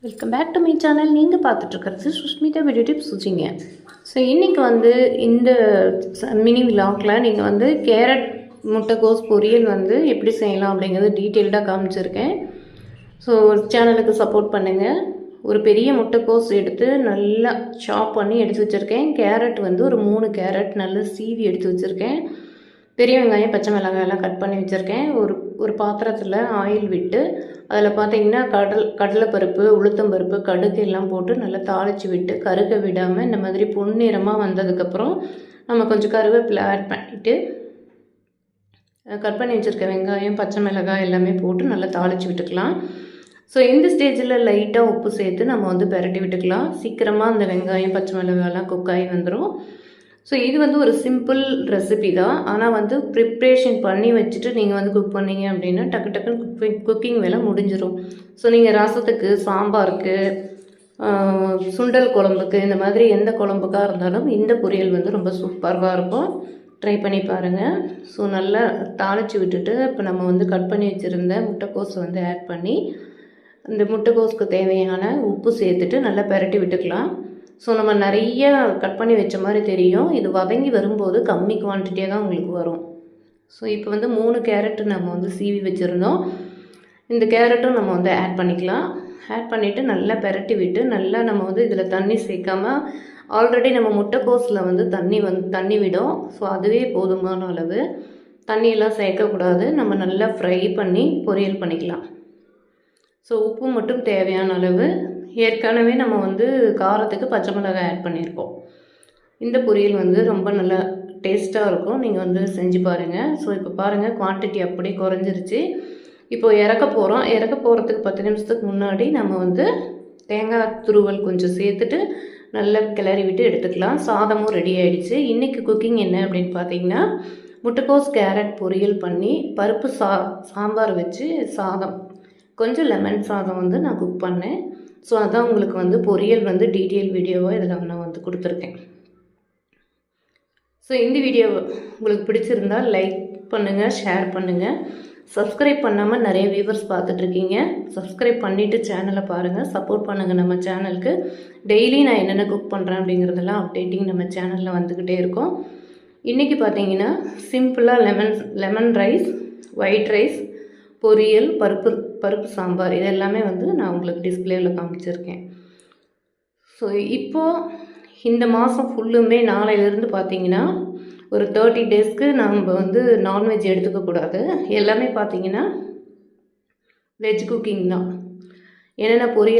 Welcome back to my channel. நீங்கள் பார்த்துட்ருக்கிறது Sushmita video tips சுச்சிங்க. ஸோ இன்றைக்கி வந்து இந்த மினி விலாகில் நீங்கள் வந்து கேரட் முட்டைக்கோஸ் பொரியல் வந்து எப்படி செய்யலாம் அப்படிங்கிறது டீட்டெயில்டாக காமிச்சிருக்கேன். ஸோ சேனலுக்கு சப்போர்ட் பண்ணுங்கள். ஒரு பெரிய முட்டைக்கோஸ் எடுத்து நல்லா சாப் பண்ணி எடுத்து வச்சுருக்கேன். கேரட் வந்து ஒரு 3 கேரட் நல்லா சீவி எடுத்து வச்சுருக்கேன். பெரிய வெங்காயம், பச்சை மிளகாயெல்லாம் கட் பண்ணி வச்சுருக்கேன். ஒரு பாத்திரத்தில் ஆயில் விட்டு அதில் பார்த்தீங்கன்னா கடலைப்பருப்பு, உளுத்தம்பருப்பு, கடுகு எல்லாம் போட்டு நல்லா தாளித்து விட்டு கருக விடாமல் இந்த மாதிரி பொன்னிறமாக வந்ததுக்கப்புறம் நம்ம கொஞ்சம் கருவேப்பிலை ஆட் பண்ணிவிட்டு கட் பண்ணி வச்சுருக்க வெங்காயம், பச்சை மிளகாய் எல்லாமே போட்டு நல்லா தாளித்து விட்டுக்கலாம். ஸோ இந்த ஸ்டேஜில் லைட்டாக உப்பு சேர்த்து நம்ம வந்து பெரட்டி விட்டுக்கலாம். சீக்கிரமாக அந்த வெங்காயம், பச்சை மிளகாயெல்லாம் குக் ஆகி வந்துடும். ஸோ இது வந்து ஒரு சிம்பிள் ரெசிபி தான். ஆனால் வந்து ப்ரிப்ரேஷன் பண்ணி வச்சுட்டு நீங்கள் வந்து குக் பண்ணிங்க அப்படின்னா டக்கு டக்குன்னு குக்கிங் வேலை முடிஞ்சிடும். ஸோ நீங்கள் ரசத்துக்கு, சாம்பாருக்கு, சுண்டல் குழம்புக்கு, இந்த மாதிரி எந்த குழம்புக்காக இருந்தாலும் இந்த பொரியல் வந்து ரொம்ப சூப்பராக இருக்கும். ட்ரை பண்ணி பாருங்கள். ஸோ நல்லா தாளித்து விட்டுட்டு இப்போ நம்ம வந்து கட் பண்ணி வச்சுருந்த முட்டைக்கோஸ் வந்து ஆட் பண்ணி இந்த முட்டைக்கோஸுக்கு தேவையான உப்பு சேர்த்துட்டு நல்லா பெரட்டி விட்டுக்கலாம். ஸோ நம்ம நிறைய கட் பண்ணி வச்ச மாதிரி தெரியும். இது வதங்கி வரும்போது கம்மி குவான்டிட்டியாக தான் உங்களுக்கு வரும். ஸோ இப்போ வந்து 3 கேரட்டு நம்ம வந்து சீவி வச்சுருந்தோம். இந்த கேரட்டும் நம்ம வந்து ஆட் பண்ணிக்கலாம். ஆட் பண்ணிவிட்டு நல்லா பெரட்டி விட்டு நல்லா நம்ம வந்து இதில் தண்ணி சேர்க்காமல் ஆல்ரெடி நம்ம முட்டைக்கோஸில் வந்து தண்ணி விடும். ஸோ அதுவே போதுமான அளவு. தண்ணியெல்லாம் சேர்க்கக்கூடாது. நம்ம நல்லா ஃப்ரை பண்ணி பொரியல் பண்ணிக்கலாம். ஸோ உப்பு மட்டும் தேவையான அளவு. ஏற்கனவே நம்ம வந்து காரத்துக்கு பச்சை மிளகாய் ஆட் பண்ணியிருக்கோம். இந்த பொரியல் வந்து ரொம்ப நல்லா டேஸ்ட்டாக இருக்கும். நீங்கள் வந்து செஞ்சு பாருங்கள். ஸோ இப்போ பாருங்கள், குவான்டிட்டி அப்படியே குறைஞ்சிருச்சு. இப்போது இறக்க போகிறதுக்கு 10 நிமிஷத்துக்கு முன்னாடி நம்ம வந்து தேங்காய் துருவல் கொஞ்சம் சேர்த்துட்டு நல்லா கிளறி விட்டு எடுத்துக்கலாம். சாதமும் ரெடி ஆகிடுச்சு. இன்றைக்கி குக்கிங் என்ன அப்படின்னு பார்த்தீங்கன்னா, முட்டைக்கோஸ் கேரட் பொரியல் பண்ணி பருப்பு சாம்பார் வச்சு சாதம், கொஞ்சம் லெமன் சாதம் வந்து நான் குக் பண்ணேன். ஸோ அதான் உங்களுக்கு வந்து பொரியல் வந்து டீட்டெயில் வீடியோவாக இதில் நான் வந்து கொடுத்துருக்கேன். ஸோ இந்த வீடியோ உங்களுக்கு பிடிச்சிருந்தால் லைக் பண்ணுங்கள், ஷேர் பண்ணுங்கள். சப்ஸ்கிரைப் பண்ணாமல் நிறைய வியூவர்ஸ் பார்த்துட்ருக்கீங்க. சப்ஸ்கிரைப் பண்ணிவிட்டு சேனலை பாருங்கள், சப்போர்ட் பண்ணுங்கள் நம்ம சேனலுக்கு. டெய்லி நான் என்னென்ன குக் பண்ணுறேன் அப்படிங்கிறதெல்லாம் அப்டேட்டிங் நம்ம சேனலில் வந்துக்கிட்டே இருக்கும். இன்றைக்கி பார்த்தீங்கன்னா சிம்பிளாக லெமன் ரைஸ், ஒயிட் ரைஸ், பொரியல், பருப்பு சாம்பார், இது எல்லாமே வந்து நான் உங்களுக்கு டிஸ்பிளேவில் காமிச்சிருக்கேன். ஸோ இப்போது இந்த மாதம் ஃபுல்லுமே நாளையிலேருந்து பார்த்தீங்கன்னா ஒரு 30 டேஸ்க்கு நம்ம வந்து நான்வெஜ் எடுத்துக்கக்கூடாது. எல்லாமே பார்த்தீங்கன்னா வெஜ் குக்கிங் தான். என்னென்ன பொரியல்